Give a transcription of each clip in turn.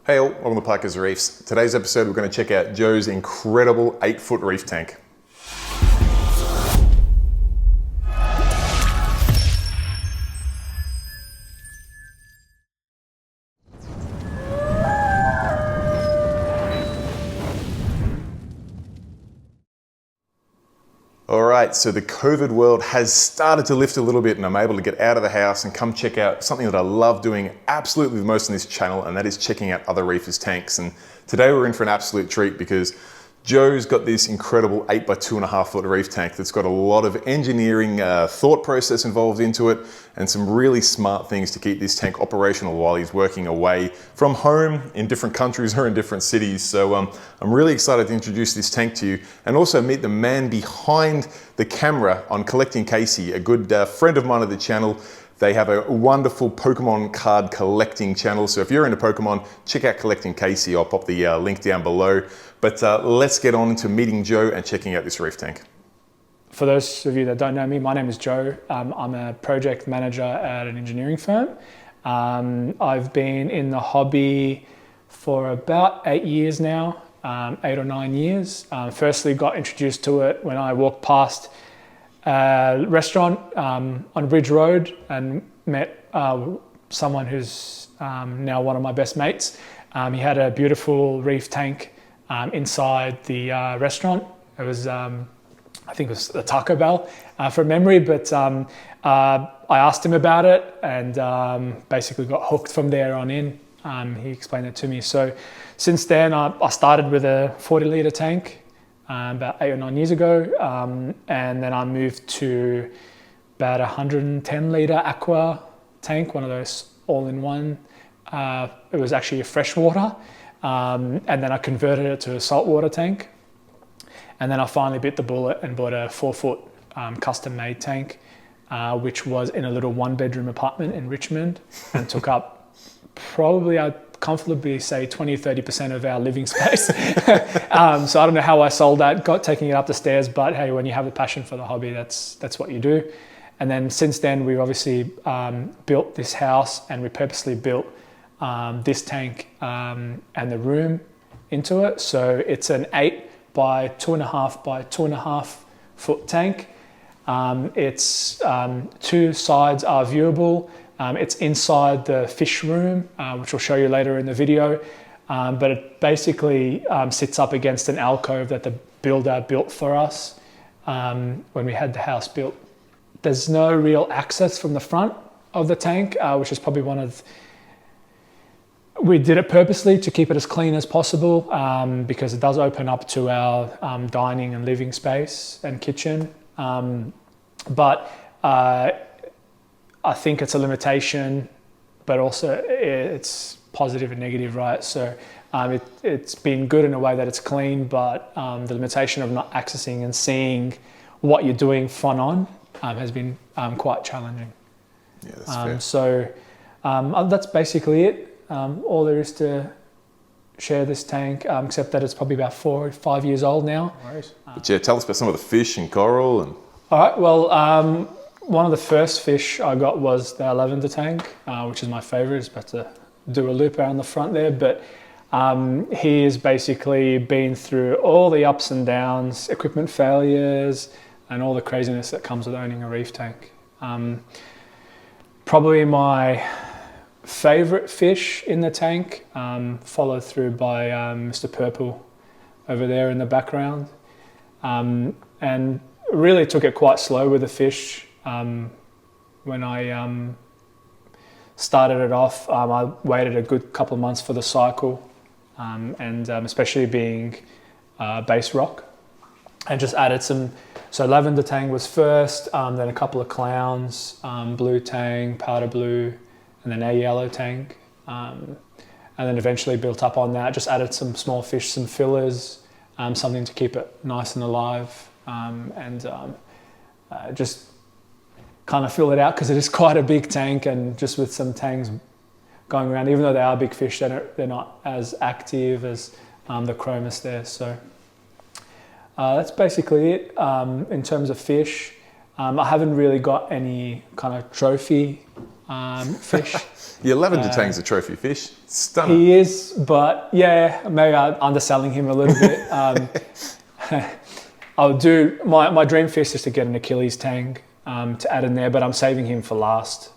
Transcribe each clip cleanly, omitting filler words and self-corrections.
Hey all, welcome to Parker's Reefs. Today's episode we're going to check out Joe's incredible 8-foot reef tank. Alright, so the COVID world has started to lift a little bit and I'm able to get out of the house and come check out something that I love doing absolutely the most on this channel, and that is checking out other reefers' tanks. And today we're in for an absolute treat because Joe's got this incredible 8 by 2.5 foot reef tank that's got a lot of engineering thought process involved into it and some really smart things to keep this tank operational while he's working away from home in different countries or in different cities. So I'm really excited to introduce this tank to you and also meet the man behind the camera on Collecting Casey, a good friend of mine of the channel. They have a wonderful Pokemon card collecting channel. So if you're into Pokemon, check out Collecting Casey. I'll pop the link down below. But let's get on to meeting Joe and checking out this reef tank. For those of you that don't know me, my name is Joe. I'm a project manager at an engineering firm. I've been in the hobby for about 8 years now, 8 or 9 years. Firstly got introduced to it when I walked past a restaurant on Ridge Road and met someone who's now one of my best mates. He had a beautiful reef tank inside the restaurant. It was, I think it was a Taco Bell from memory, but I asked him about it and basically got hooked from there on in. He explained it to me. So since then I started with a 40 litre tank about 8 or 9 years ago, and then I moved to about 110 litre aqua tank, one of those all-in-one. It was actually a freshwater, and then I converted it to a saltwater tank, and then I finally bit the bullet and bought a 4-foot custom-made tank, which was in a little 1-bedroom apartment in Richmond and took up probably, I'd comfortably say 20-30% of our living space. So I don't know how I sold that, taking it up the stairs, but hey, when you have a passion for the hobby, that's what you do. And then since then, we've obviously built this house, and we purposely built this tank and the room into it. So it's an 8 by 2.5 by 2.5 foot tank. Its 2 sides are viewable. It's inside the fish room, which I'll show you later in the video. But it basically sits up against an alcove that the builder built for us when we had the house built. There's no real access from the front of the tank, which is probably we did it purposely to keep it as clean as possible, because it does open up to our dining and living space and kitchen. But I think it's a limitation, but also it's positive and negative, right? So it's been good in a way that it's clean, but the limitation of not accessing and seeing what you're doing front on has been quite challenging. Yeah, that's fair. So that's basically it. All there is to share this tank, except that it's probably about 4 or 5 years old now. Right. But yeah, tell us about some of the fish and coral. And all right, well, one of the first fish I got was the lavender tank, which is my favorite. It's about to do a loop around the front there, but he's basically been through all the ups and downs, equipment failures, and all the craziness that comes with owning a reef tank. Probably my favorite fish in the tank, followed through by Mr. Purple over there in the background, and really took it quite slow with the fish. When I started it off, I waited a good couple of months for the cycle, and especially being base rock, and just added some. So lavender tang was first, then a couple of clowns, blue tang, powder blue, and then a yellow tank, and then eventually built up on that. Just added some small fish, some fillers, something to keep it nice and alive, and just kind of fill it out because it is quite a big tank, and just with some tangs going around, even though they are big fish, they're not as active as the chromis there. So that's basically it in terms of fish. I haven't really got any kind of trophy fish. Your lavender tang's a trophy fish. Stunning. He is, but yeah, maybe I'm underselling him a little bit. I'll do my dream fish is to get an Achilles tang to add in there, but I'm saving him for last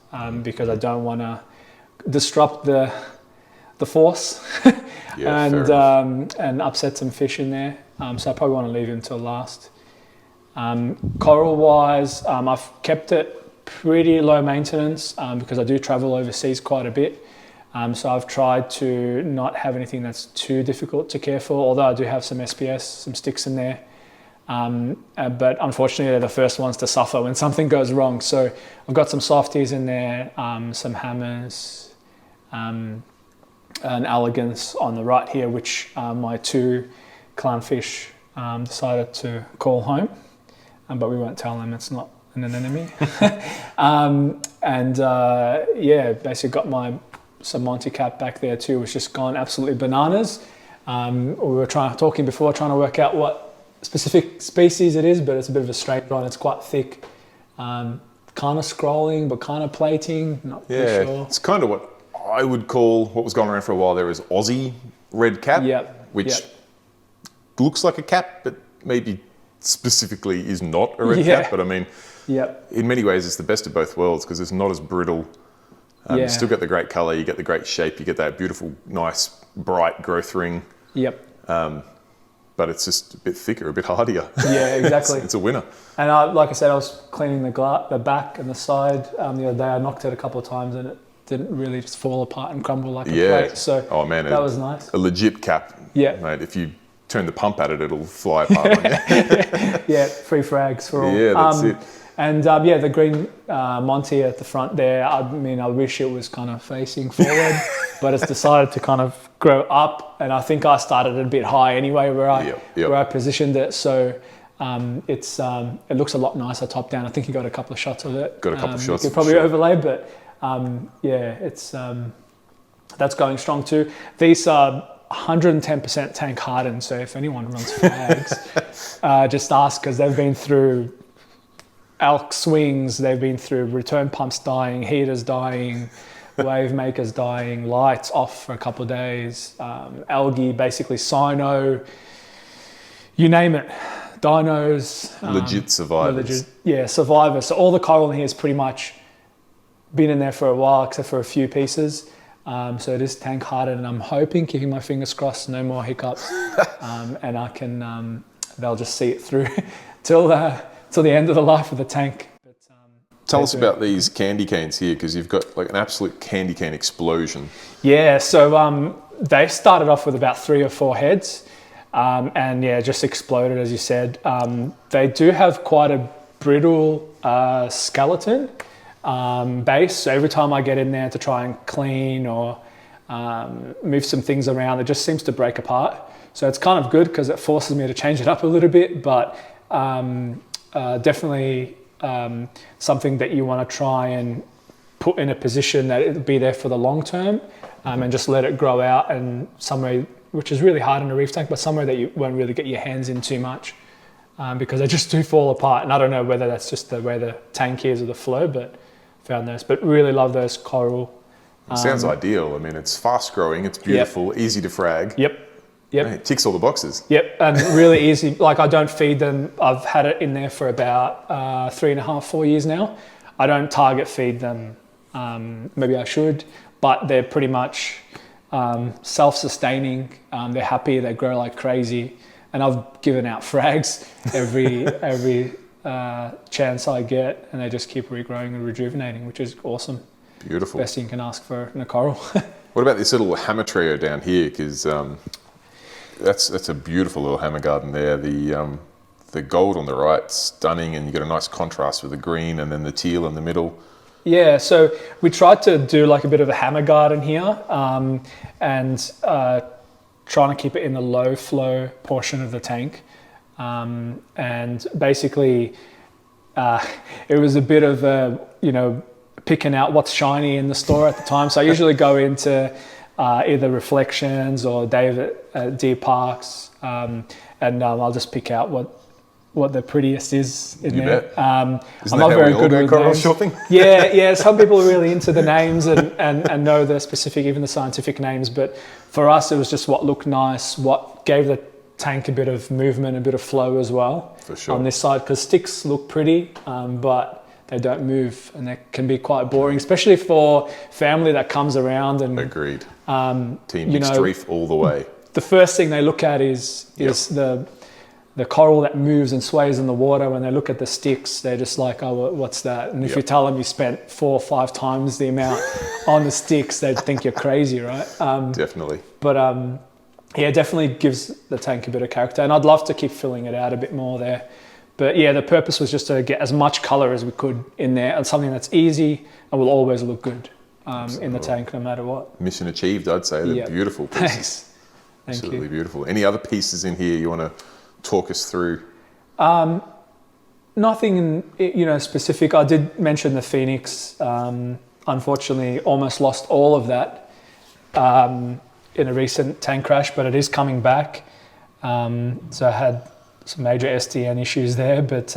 because I don't want to disrupt the force and upset some fish in there. So I probably want to leave him till last. Coral wise, I've kept it pretty low maintenance because I do travel overseas quite a bit. So I've tried to not have anything that's too difficult to care for, although I do have some SPS, some sticks in there. But unfortunately, they're the first ones to suffer when something goes wrong. So I've got some softies in there, some hammers, an elegance on the right here, which my 2 clownfish decided to call home. But we won't tell them it's not an enemy. Yeah, basically got some Monty Cap back there too, which just gone absolutely bananas. We were talking before, trying to work out what specific species it is, but it's a bit of a straight rod. It's quite thick, kind of scrolling, but kind of plating. Not really sure. It's kind of what I would call what was going around for a while there is Aussie red cap, which looks like a cap, but maybe specifically is not a red cap. But I mean, in many ways, it's the best of both worlds because it's not as brittle. You still get the great color, you get the great shape, you get that beautiful, nice, bright growth ring. But it's just a bit thicker, a bit hardier. Yeah, exactly. It's a winner. And like I said, I was cleaning the back and the side the other day. I knocked it a couple of times and it didn't really just fall apart and crumble like a plate. So that was nice. A legit cap. Mate, if you turn the pump at it, it'll fly apart. Free frags for all. Yeah, that's it. And the green Monty at the front there, I mean, I wish it was kind of facing forward, but it's decided to kind of grow up. And I think I started it a bit high anyway where I positioned it. So it looks a lot nicer top down. I think you got a couple of shots of it. Got a couple of shots. You could probably overlay, but it's that's going strong too. These are 110% tank hardened. So if anyone runs flags, just ask because they've been through elk swings, they've been through return pumps dying, heaters dying, wave makers dying, lights off for a couple of days, algae, basically cyno, you name it, dinos. Legit survivors. Survivors. So all the coral in here has pretty much been in there for a while, except for a few pieces. So it is tank hardened, and I'm hoping, keeping my fingers crossed, no more hiccups, and I can, they'll just see it through till the end of the life of the tank. But, tell us about these candy canes here, because you've got like an absolute candy cane explosion. Yeah, so they started off with about 3 or 4 heads, and just exploded, as you said. They do have quite a brittle skeleton base, so every time I get in there to try and clean or move some things around, it just seems to break apart. So it's kind of good because it forces me to change it up a little bit, but definitely something that you want to try and put in a position that it'll be there for the long term, and just let it grow out, and somewhere, which is really hard in a reef tank, but somewhere that you won't really get your hands in too much, because they just do fall apart. And I don't know whether that's just the way the tank is or the flow, but found those. But really love those coral. It sounds ideal. I mean, it's fast growing, it's beautiful, easy to frag. Yep. It ticks all the boxes. Yep, and really easy. Like, I don't feed them. I've had it in there for about 3.5, 4 years now. I don't target feed them. Maybe I should, but they're pretty much self-sustaining. They're happy. They grow like crazy, and I've given out frags every chance I get, and they just keep regrowing and rejuvenating, which is awesome. Beautiful. Best thing you can ask for in a coral. What about this little hammer trio down here? Because that's a beautiful little hammer garden there. The gold on the right, stunning, and you get a nice contrast with the green and then the teal in the middle. Yeah, so we tried to do like a bit of a hammer garden here, and trying to keep it in the low flow portion of the tank. And basically, it was a bit of picking out what's shiny in the store at the time. So I usually go into either Reflections or Deer Parks, and I'll just pick out what the prettiest is in You there. bet. I'm Isn't not that how very we all good go with coral names. shopping? Yeah. Some people are really into the names and know the specific, even the scientific names. But for us, it was just what looked nice, what gave the tank a bit of movement, a bit of flow as well. For sure. On this side, because sticks look pretty, but they don't move, and they can be quite boring, especially for family that comes around. And Agreed. Team you Mixed know, Reef all the way. the first thing they look at is the coral that moves and sways in the water. When they look at the sticks, they're just like, oh, what's that? And if you tell them you spent 4 or 5 times the amount on the sticks, they'd think you're crazy, right? Definitely. But yeah, it definitely gives the tank a bit of character, and I'd love to keep filling it out a bit more there. But yeah, the purpose was just to get as much color as we could in there, and something that's easy and will always look good in the tank no matter what. Mission achieved, I'd say. They're beautiful pieces. Thanks. Thank Absolutely you. beautiful. Any other pieces in here you want to talk us through? Nothing, specific. I did mention the Phoenix. Unfortunately, almost lost all of that in a recent tank crash, but it is coming back. So I had some major SDN issues there, but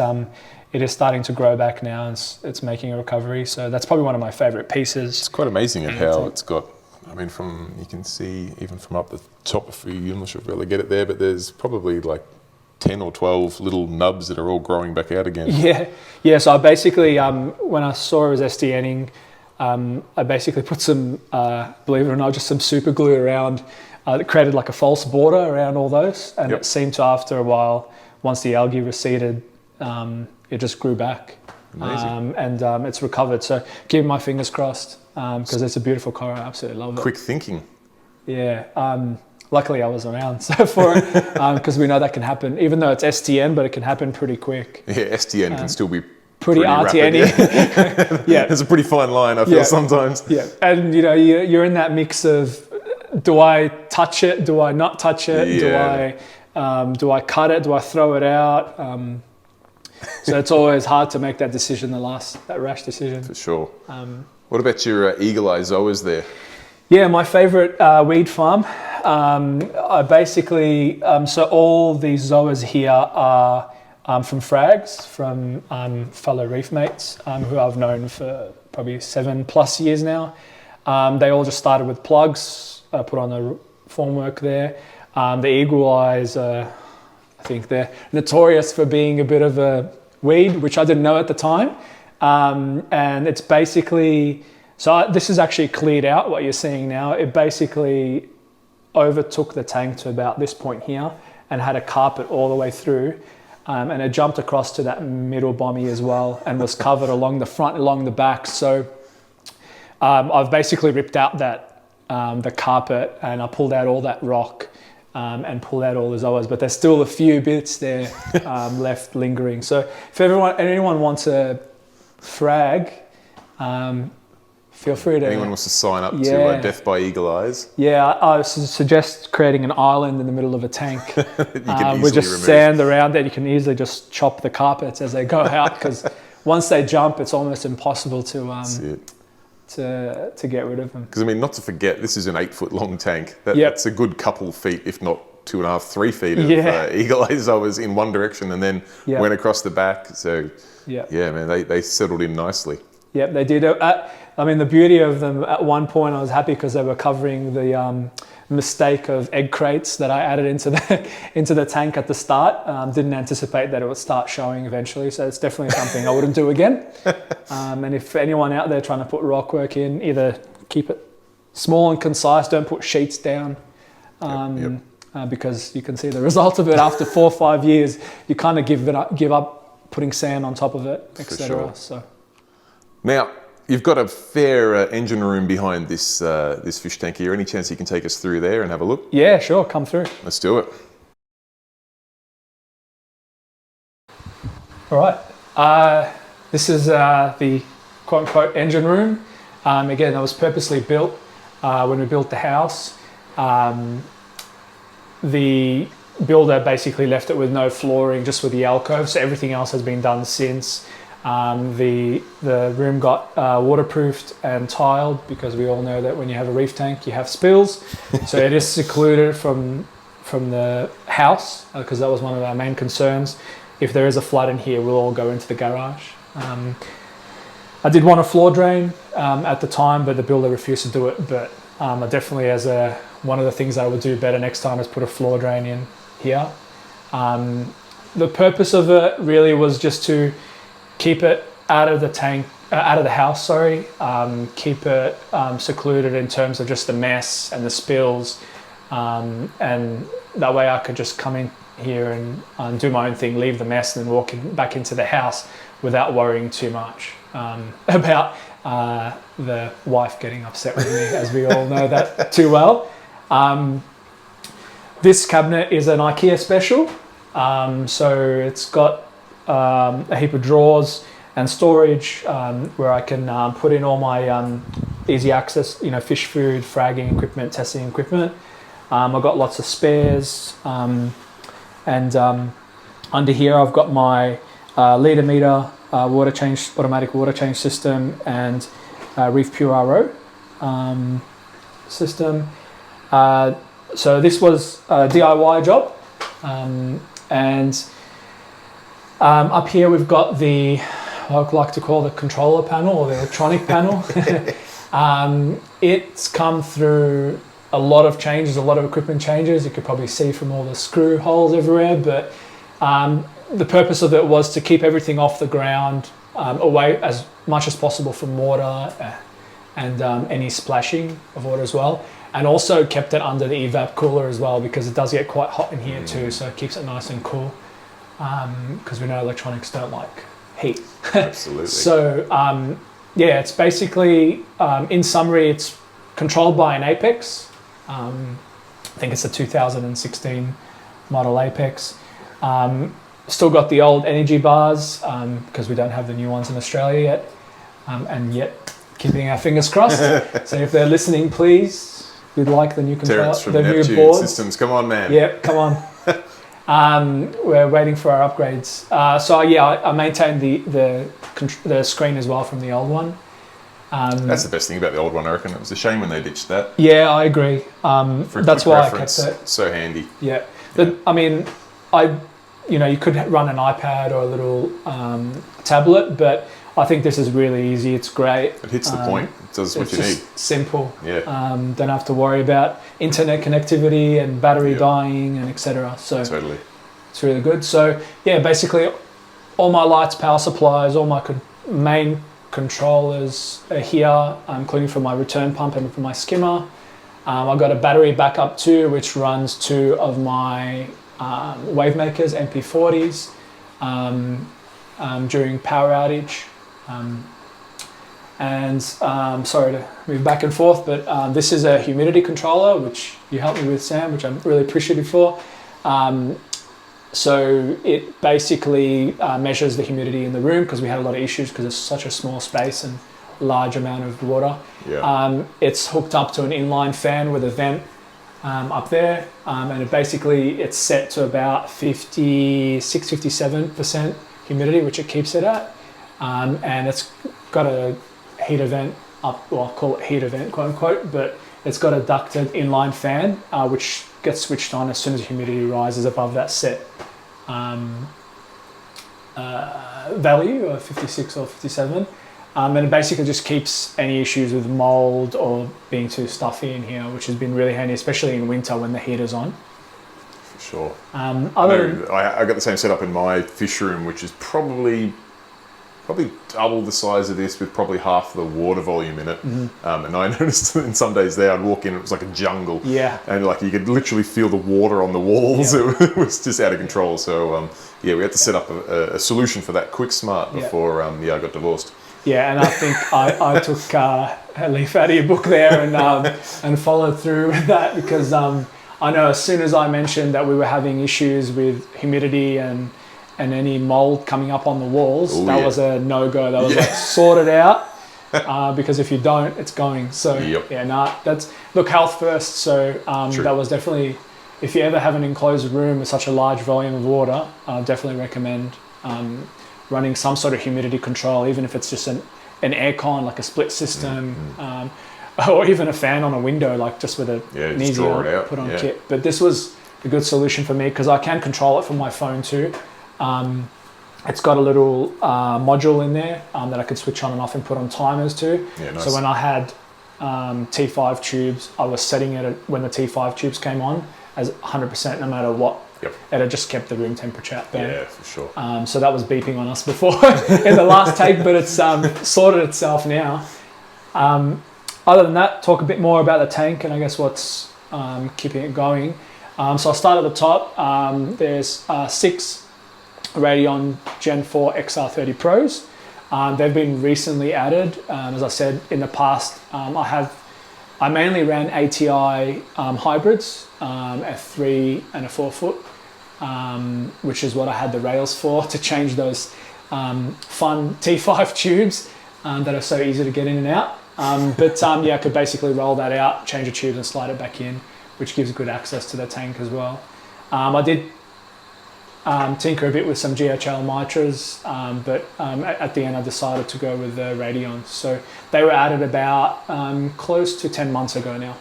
it is starting to grow back now, and it's making a recovery. So that's probably one of my favorite pieces. It's quite amazing at how it's got, I mean, you can see even from up the top of you, I'm not sure if we'll be able to get it there, but there's probably like 10 or 12 little nubs that are all growing back out again. Yeah. So I basically, when I saw it was SDNing, I basically put some, believe it or not, just some super glue around. It created like a false border around all those, and it seemed to, after a while, once the algae receded, it just grew back. Amazing. And it's recovered. So keep my fingers crossed, because it's a beautiful coral. I absolutely love it. Quick thinking. Yeah. Luckily I was around for it, because we know that can happen, even though it's STN, but it can happen pretty quick. Yeah, SDN can still be pretty RTN-y. Rapid, yeah. It's a pretty fine line, I feel, sometimes. Yeah, and you're in that mix of, do I touch it? Do I not touch it? Yeah. Do I cut it? Do I throw it out? So it's always hard to make that decision, that rash decision. For sure. What about your eagle eye zoas there? Yeah, my favorite weed farm. I basically, so all these zoas here are from frags, from fellow reef mates who I've known for probably 7+ years now. They all just started with plugs, put on the formwork there. The eagle eyes, I think they're notorious for being a bit of a weed, which I didn't know at the time. And it's basically, so this is actually cleared out, what you're seeing now. It basically overtook the tank to about this point here and had a carpet all the way through. And it jumped across to that middle bommy as well, and was covered along the front, along the back. So I've basically ripped out the carpet, and I pulled out all that rock and pulled out all the zoas, but there's still a few bits there left lingering. So if anyone wants a frag, feel free to... Anyone wants to sign up to Death by Eagle Eyes? Yeah, I suggest creating an island in the middle of a tank. You can easily with just remove. sand around it. You can easily just chop the carpets as they go out, because once they jump, it's almost impossible to get rid of them. Because I mean, not to forget, this is an 8-foot long tank. That's a good couple feet, if not 2.5, 3 feet of eagle eyes. I was in one direction and then went across the back. So yeah, man, they settled in nicely. Yep, they did. I mean, the beauty of them, at one point I was happy because they were covering the mistake of egg crates that I added into the tank at the start. Didn't anticipate that it would start showing eventually, so it's definitely something I wouldn't do again. And if anyone out there trying to put rock work in, either keep it small and concise, don't put sheets down, because you can see the result of it after 4 or 5 years. You kind of give up putting sand on top of it, etc. Sure. So now, you've got a fair engine room behind this fish tank here. Any chance you can take us through there and have a look? Yeah, sure, come through. Let's do it. All right, this is the quote-unquote engine room. Again, that was purposely built when we built the house. The builder basically left it with no flooring, just with the alcove, so everything else has been done since. The room got waterproofed and tiled, because we all know that when you have a reef tank you have spills. So it is secluded from the house, because that was one of our main concerns. if there is a flood in here, we'll all go into the garage. I did want a floor drain at the time, but the builder refused to do it. But I definitely, one of the things I would do better next time is put a floor drain in here. The purpose of it really was just to keep it out of the tank, out of the house, sorry. Keep it secluded in terms of just the mess and the spills. And that way I could just come in here and do my own thing, leave the mess, and then walk back into the house without worrying too much about the wife getting upset with me, as we all know that too well. This cabinet is an IKEA special. So it's got a heap of drawers and storage where I can put in all my easy access, fish food, fragging equipment, testing equipment. I've got lots of spares, and under here I've got my litre meter, automatic water change system, and Reef Pure RO system. So this was a DIY job, and up here we've got what I like to call the controller panel, or the electronic panel. It's come through a lot of changes, a lot of equipment changes. You could probably see from all the screw holes everywhere, but the purpose of it was to keep everything off the ground, away as much as possible from water and any splashing of water as well. And also kept it under the evap cooler as well, because it does get quite hot in here too, so it keeps it nice and cool, because we know electronics don't like heat. Absolutely. So yeah, it's basically, in summary, it's controlled by an Apex. I think it's a 2016 model Apex. Still got the old energy bars, because we don't have the new ones in Australia yet, and yet keeping our fingers crossed. So if they're listening, please, we'd like the new Terrence from the Neptune new boards. Systems, come on, man. Yep, come on. We're waiting for our upgrades. So yeah, I maintained the screen as well from the old one. That's the best thing about the old one, I reckon. It was a shame when they ditched that. Yeah, I agree. That's why I kept it. So handy. Yeah. I mean, you could run an iPad or a little tablet, but I think this is really easy. It's great. It hits the point. It does what you need. It's just simple. Yeah. Don't have to worry about internet connectivity and battery dying and etc. So totally. It's really good. So yeah, basically all my lights, power supplies, all my main controllers are here, including for my return pump and for my skimmer. I've got a battery backup too, which runs 2 of my Wavemakers MP40s during power outage. Sorry to move back and forth, but this is a humidity controller, which you helped me with, Sam, which I'm really appreciative for. So it basically measures the humidity in the room, because we had a lot of issues because it's such a small space and large amount of water. Yeah. It's hooked up to an inline fan with a vent up there, and it's set to about 57% humidity, which it keeps it at, and it's got a heater vent up, well, I'll call it heater vent, quote unquote, but it's got a ducted inline fan, which gets switched on as soon as the humidity rises above that set value of 56 or 57. And it basically just keeps any issues with mold or being too stuffy in here, which has been really handy, especially in winter when the heater's on. For sure. I got the same setup in my fish room, which is probably double the size of this, with probably half the water volume in it. Mm-hmm. And I noticed that in some days there, I'd walk in, it was like a jungle. Yeah. And like you could literally feel the water on the walls. Yep. It was just out of control. So we had to set up a solution for that quick smart before I got divorced. Yeah, and I think I took a leaf out of your book there and followed through with that, because I know as soon as I mentioned that we were having issues with humidity and any mold coming up on the walls, was a no-go. That was like sorted out, because if you don't, it's going. So look, health first. So that was definitely, if you ever have an enclosed room with such a large volume of water, I definitely recommend running some sort of humidity control, even if it's just an aircon, like a split system, or even a fan on a window, like just with an easy put on kit. But this was a good solution for me, because I can control it from my phone too. It's got a little module in there that I could switch on and off and put on timers too. Yeah, nice. So when I had T5 tubes, I was setting it when the T5 tubes came on as 100% no matter what. Yep. And it just kept the room temperature at bay. Yeah, for sure. So that was beeping on us before in the last take, but it's sorted itself now. Other than that, talk a bit more about the tank and I guess what's keeping it going. So I'll start at the top. There's 6 Radeon Gen 4 XR30 Pros. They've been recently added. As I said in the past, I mainly ran ATI hybrids, a 3 and a 4 foot, which is what I had the rails for, to change those fun T5 tubes that are so easy to get in and out. Yeah, I could basically roll that out, change the tubes and slide it back in, which gives good access to the tank as well. I did tinker a bit with some GHL mitras, but at the end I decided to go with the Radeon. So they were added about close to 10 months ago now.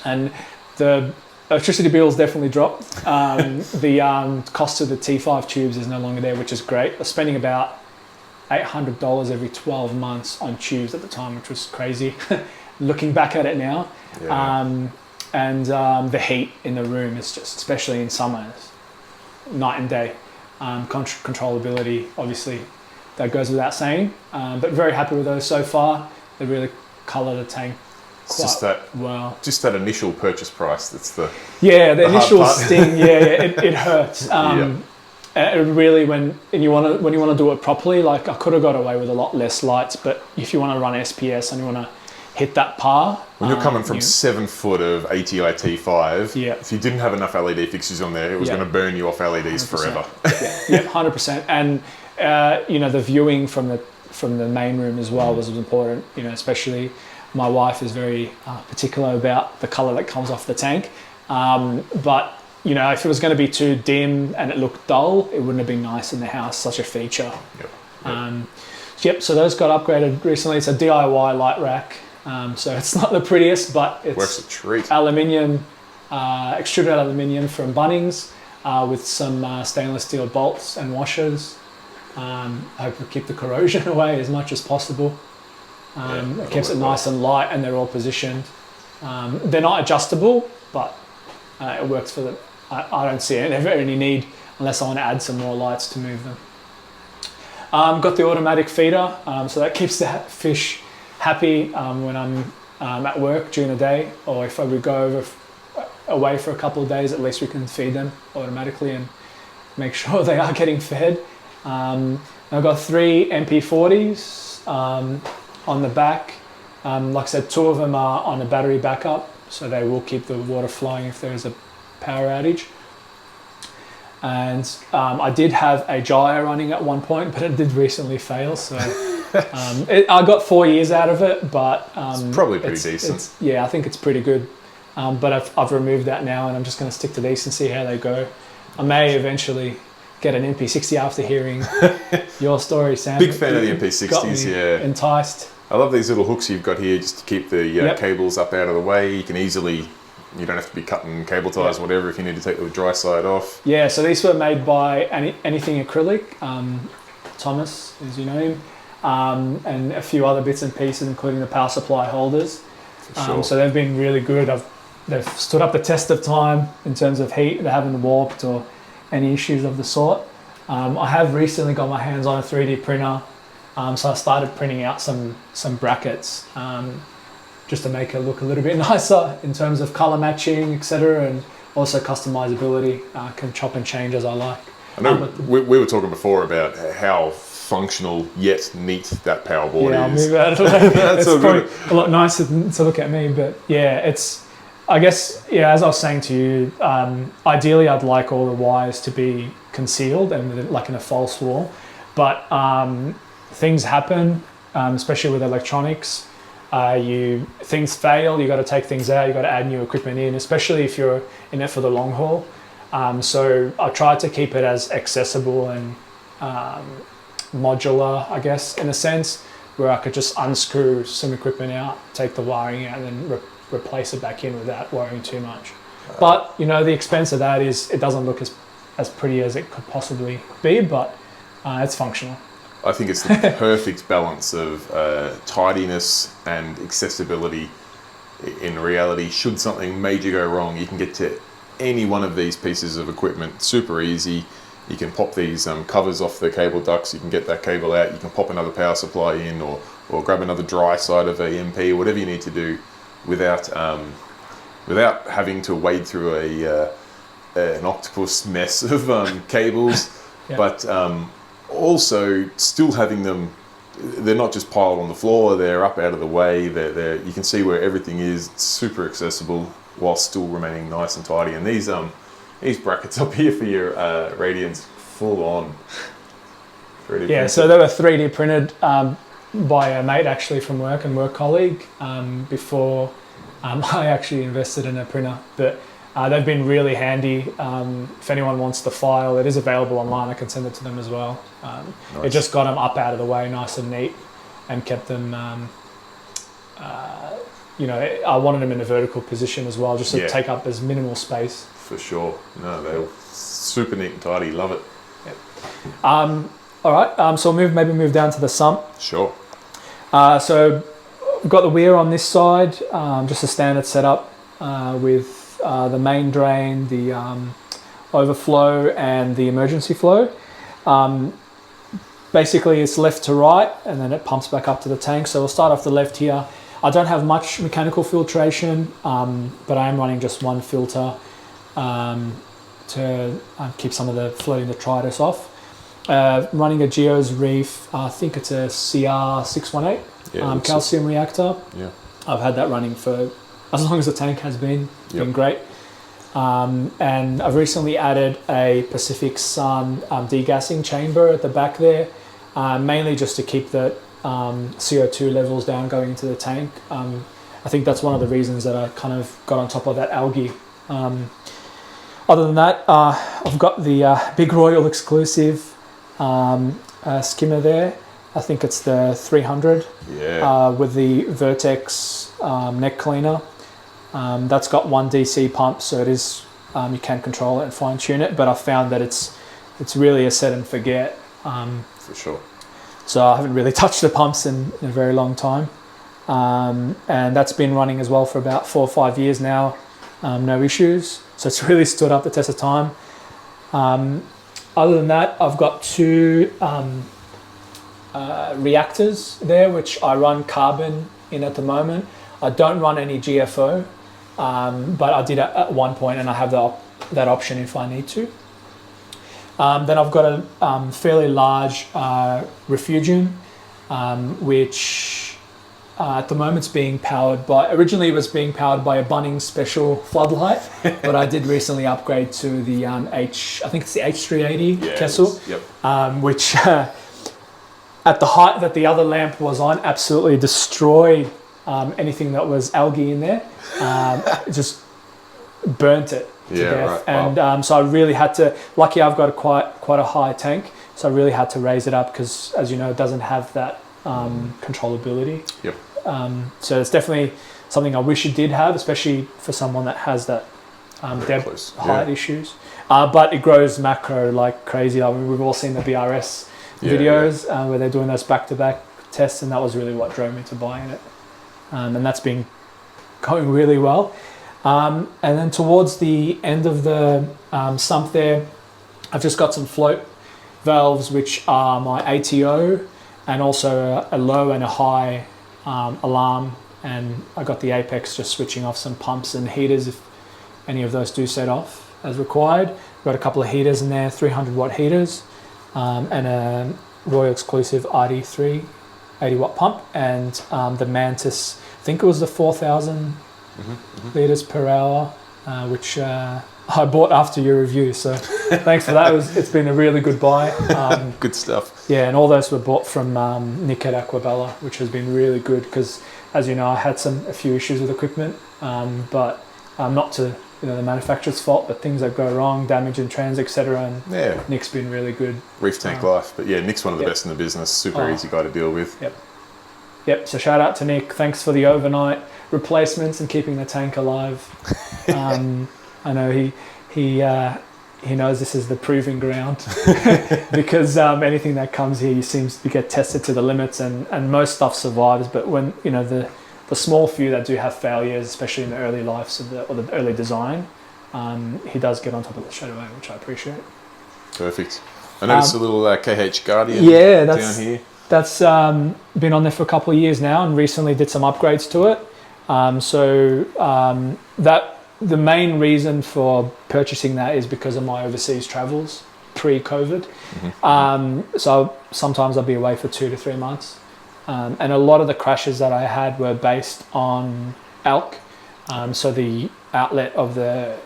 And the electricity bills definitely dropped. The cost of the T5 tubes is no longer there, which is great. I was spending about $800 every 12 months on tubes at the time, which was crazy. Looking back at it now. Yeah. The heat in the room is just, especially in summer, night and day. Controllability, obviously, that goes without saying. But very happy with those so far. They really colour the tank quite well. Just that initial purchase price. That's the initial sting. It hurts. It really when you want to do it properly. Like I could have got away with a lot less lights, but if you want to run SPS and you want to hit that par. When you're coming from 7 foot of ATI T5, yeah. If you didn't have enough LED fixtures on there, it was going to burn you off LEDs 100%. forever. Yeah, 100%. And the viewing from the main room as well was important. Especially my wife is very particular about the color that comes off the tank. But if it was going to be too dim and it looked dull, it wouldn't have been nice in the house. Such a feature. Yep. So those got upgraded recently. It's a DIY light rack. So it's not the prettiest, but it's works a treat. Aluminium, extruded aluminium from Bunnings, with some stainless steel bolts and washers. Hope to keep the corrosion away as much as possible. It keeps it nice and light, and they're all positioned. They're not adjustable, but it works for them. I don't see any need unless I want to add some more lights to move them. Got the automatic feeder, so that keeps the fish happy when I'm at work during the day, or if I would go away for a couple of days, at least we can feed them automatically and make sure they are getting fed. I've got 3 MP40s on the back. Like I said, 2 of them are on a battery backup, so they will keep the water flowing if there's a power outage. And I did have a gyre running at one point, but it did recently fail, so I got 4 years out of it, but it's probably pretty decent. I think it's pretty good. But I've removed that now, and I'm just going to stick to these and see how they go. I may eventually get an MP60 after hearing your story, Sam. Big fan of the MP60s, yeah. Enticed. I love these little hooks you've got here just to keep the cables up out of the way. You don't have to be cutting cable ties or whatever if you need to take the dry side off. Yeah, so these were made by Anything Acrylic, Thomas, as you know him, and a few other bits and pieces, including the power supply holders. Sure. So they've been really good. They've stood up the test of time in terms of heat. They haven't warped or any issues of the sort. I have recently got my hands on a 3D printer, so I started printing out some brackets just to make it look a little bit nicer in terms of color matching, etc., and also customizability. Can chop and change as I like. I know we were talking before about how functional yet neat that power board is. I'll move out of the way. It's probably a lot nicer to look at me, but I guess, as I was saying to you, ideally I'd like all the wires to be concealed and like in a false wall, but things happen, especially with electronics. Things fail, you got to take things out, you got to add new equipment in, especially if you're in it for the long haul. So I tried to keep it as accessible and modular, I guess, in a sense, where I could just unscrew some equipment out, take the wiring out, and then replace it back in without worrying too much. But the expense of that is it doesn't look as as pretty as it could possibly be, but it's functional. I think it's the perfect balance of tidiness and accessibility. In reality, should something major go wrong, you can get to any one of these pieces of equipment super easy. You can pop these covers off the cable ducts, you can get that cable out, you can pop another power supply in, or grab another dry side of a MP, whatever you need to do without having to wade through an octopus mess of cables. Yeah. But also still having them, they're not just piled on the floor, they're up out of the way, you can see where everything is. It's super accessible while still remaining nice and tidy. And these brackets up here for your radians, full on. 3D yeah, so they were 3D printed by a mate actually from work and work colleague before I actually invested in a printer. But they've been really handy. If anyone wants the file, it is available online. I can send it to them as well. Nice. It just got them up out of the way, nice and neat, and kept them. I wanted them in a vertical position as well, just to take up as minimal space. For sure. No, they're super neat and tidy. Love it. Yep. All right. So we'll maybe move down to the sump. Sure. So we've got the weir on this side, just a standard setup with the main drain, the overflow, and the emergency flow. Basically, it's left to right, and then it pumps back up to the tank. So we'll start off the left here. I don't have much mechanical filtration, but I am running just one filter to keep some of the floating detritus off. Running a Geo's Reef, I think it's a CR618 calcium reactor. Yeah, I've had that running for as long as the tank has been. It's been great. And I've recently added a Pacific Sun degassing chamber at the back there, mainly just to keep the CO2 levels down going into the tank. I think that's one of the reasons that I kind of got on top of that algae. Other than that, I've got the Big Royal exclusive skimmer there. I think it's the 300 with the Vertex neck cleaner. That's got one DC pump, so it is you can control it and fine tune it, but I found that it's really a set and forget. For sure. So I haven't really touched the pumps in a very long time. And that's been running as well for about 4 or 5 years now. No issues. So it's really stood up the test of time. Other than that, I've got 2 reactors there, which I run carbon in at the moment. I don't run any GFO, but I did at one point, and I have that option if I need to. Then I've got a fairly large refugium, which at the moment is being powered by, originally it was being powered by a Bunnings special floodlight, but I did recently upgrade to the I think it's the H380 Kessel, which at the height that the other lamp was on, absolutely destroyed anything that was algae in there. It just burnt it to death. Right. And so I really had to, lucky I've got quite a high tank, so I really had to raise it up because, as you know, it doesn't have that controllability. Yep. So it's definitely something I wish it did have, especially for someone that has that depth height issues. But it grows macro like crazy. I mean, we've all seen the BRS videos where they're doing those back-to-back tests, and that was really what drove me to buying it. And that's been going really well. And then towards the end of the sump there, I've just got some float valves, which are my ATO, and also a low and a high alarm. And I got the Apex just switching off some pumps and heaters if any of those do set off as required. Got a couple of heaters in there, 300 watt heaters, and a Royal exclusive RD3 80 watt pump, and the Mantis, I think it was the 4,000 litres per hour, which I bought after your review, so thanks for that. It's been a really good buy. Good stuff. Yeah, and all those were bought from Nick at Aquabella, which has been really good because, as you know, I had a few issues with equipment, but not to the manufacturer's fault, but things that go wrong, damage in trans, etc. And Nick's been really good. Reef Tank Life, but yeah, Nick's one of the best in the business. Super easy guy to deal with. Yep. So shout out to Nick. Thanks for the overnight replacements and keeping the tank alive. I know he he knows this is the proving ground because anything that comes here seems to get tested to the limits, and most stuff survives. But when the small few that do have failures, especially in the early lives of the early design, he does get on top of it straight away, which I appreciate. Perfect. I noticed a little KH Guardian down here. That's been on there for a couple of years now, and recently did some upgrades to it. The main reason for purchasing that is because of my overseas travels pre-COVID. So sometimes I'll be away for 2 to 3 months. And a lot of the crashes that I had were based on elk. So the outlet of the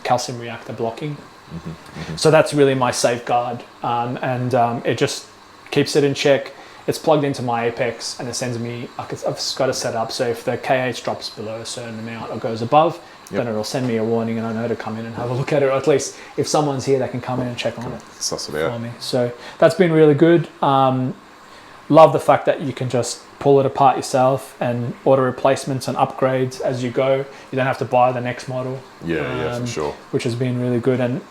calcium reactor blocking. So that's really my safeguard. It just keeps it in check. It's plugged into my Apex and it sends me, I've got it set up so if the KH drops below a certain amount or goes above, then it'll send me a warning and I know to come in and have a look at it, or at least if someone's here, they can come in and check on it for me. So that's been really good. Love the fact that you can just pull it apart yourself and order replacements and upgrades as you go. You don't have to buy the next model. Yeah, for sure. Which has been really good. And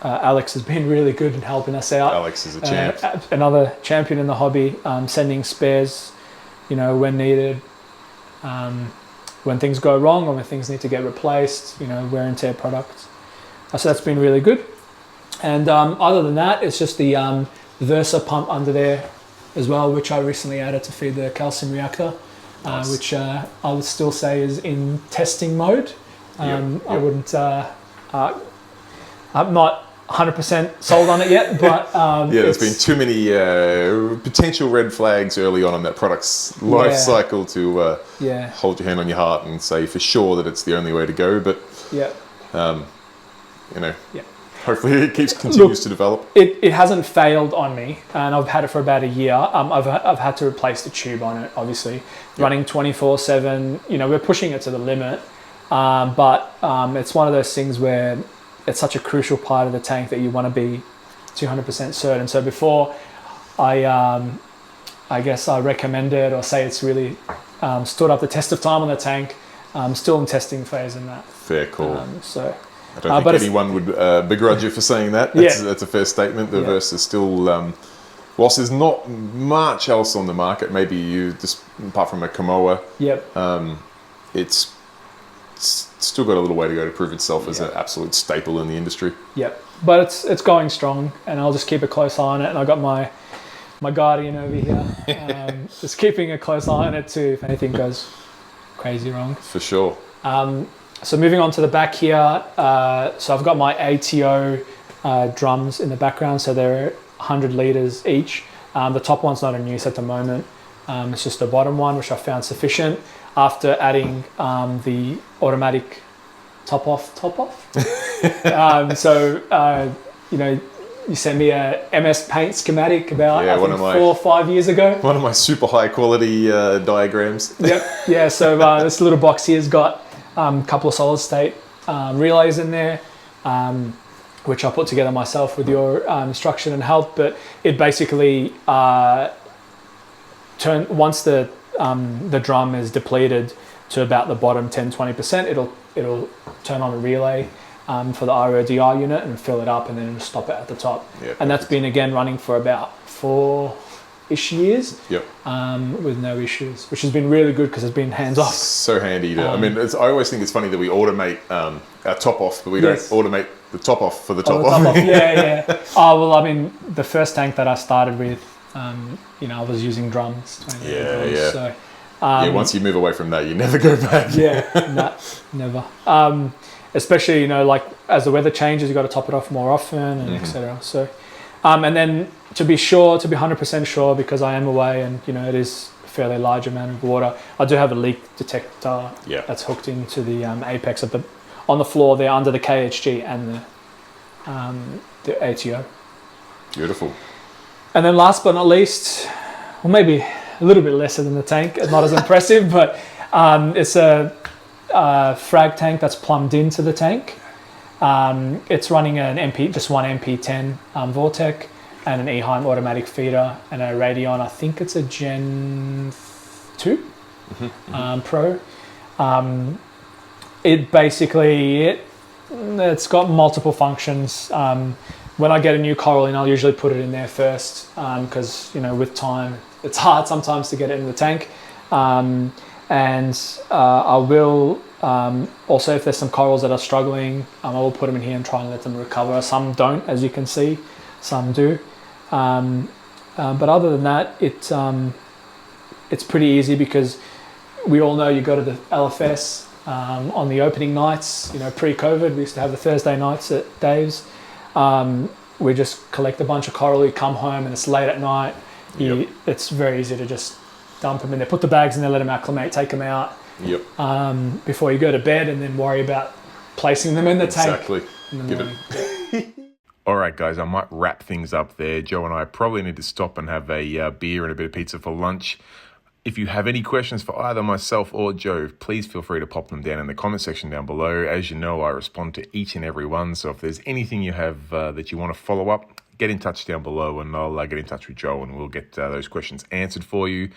Alex has been really good in helping us out. Alex is a champ. Another champion in the hobby, sending spares, when needed, when things go wrong or when things need to get replaced, wear and tear products. So that's been really good. And other than that, it's just the Versa pump under there as well, which I recently added to feed the calcium reactor, nice. Which I would still say is in testing mode. I wouldn't, I'm not 100% sold on it yet, but there's been too many potential red flags early on in that product's life cycle to hold your hand on your heart and say for sure that it's the only way to go. But hopefully it continues to develop. It hasn't failed on me, and I've had it for about a year. I've had to replace the tube on it, obviously, running 24/7. We're pushing it to the limit, but it's one of those things where it's such a crucial part of the tank that you want to be 200% certain. So before I guess I recommend it or say it's really stood up the test of time on the tank, I'm still in testing phase in that. Fair call. I don't think anyone would begrudge you for saying that. That's a fair statement. The Versa is still, whilst there's not much else on the market, maybe you just apart from a Kamoa, it's still got a little way to go to prove itself as an absolute staple in the industry. But it's going strong, and I'll just keep a close eye on it. And I got my Guardian over here, just keeping a close eye on it too if anything goes crazy wrong. For sure. So moving on to the back here, so I've got my ATO drums in the background, so they're 100 litres each. The top one's not in use at the moment. It's just the bottom one, which I found sufficient after adding the automatic top off. You sent me a MS Paint schematic about 4 or 5 years ago. One of my super high quality diagrams. So this little box here's got a couple of solid state relays in there, which I put together myself with your instruction and help. But it basically once the drum is depleted to about the bottom 10-20%, it'll turn on a relay for the RODI unit and fill it up, and then it'll stop it at the top. And that's been again running for about 4-ish years with no issues, which has been really good because it's been hands off. So handy to, I always think it's funny that we automate our top off, but we don't automate the top off for the top off. The first tank that I started with, I was using drums. So, once you move away from that, you never go back. Never. Especially, as the weather changes, you've got to top it off more often and etc. So, and then to be 100% sure, because I am away and, it is a fairly large amount of water, I do have a leak detector that's hooked into the apex on the floor there under the KHG and the ATO. Beautiful. And then last but not least, well, maybe a little bit lesser than the tank, not as impressive, but it's a frag tank that's plumbed into the tank. It's running just one MP10 Vortec and an Eheim automatic feeder and a Radeon. I think it's a Gen 2 Pro. It's got multiple functions. When I get a new coral in, I'll usually put it in there first because, you know, with time, it's hard sometimes to get it in the tank. I will also, if there's some corals that are struggling, I will put them in here and try and let them recover. Some don't, as you can see, some do. But other than that, it's pretty easy because we all know you go to the LFS on the opening nights. You know, pre-COVID, we used to have the Thursday nights at Dave's. We just collect a bunch of coral, you come home and it's late at night. It's very easy to just dump them in there, put the bags in there, let them acclimate, take them out before you go to bed, and then worry about placing them in the tank. Exactly. All right, guys, I might wrap things up there. Joe and I probably need to stop and have a beer and a bit of pizza for lunch. If you have any questions for either myself or Joe, please feel free to pop them down in the comment section down below. As you know, I respond to each and every one. So if there's anything you have that you want to follow up, get in touch down below and I'll get in touch with Joe and we'll get those questions answered for you.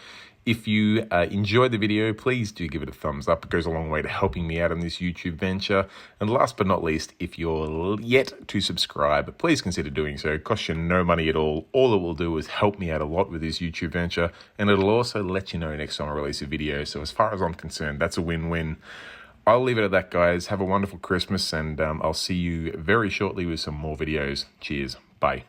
If you enjoyed the video, please do give it a thumbs up. It goes a long way to helping me out on this YouTube venture. And last but not least, if you're yet to subscribe, please consider doing so. It costs you no money at all. All it will do is help me out a lot with this YouTube venture. And it'll also let you know next time I release a video. So as far as I'm concerned, that's a win-win. I'll leave it at that, guys. Have a wonderful Christmas and I'll see you very shortly with some more videos. Cheers. Bye.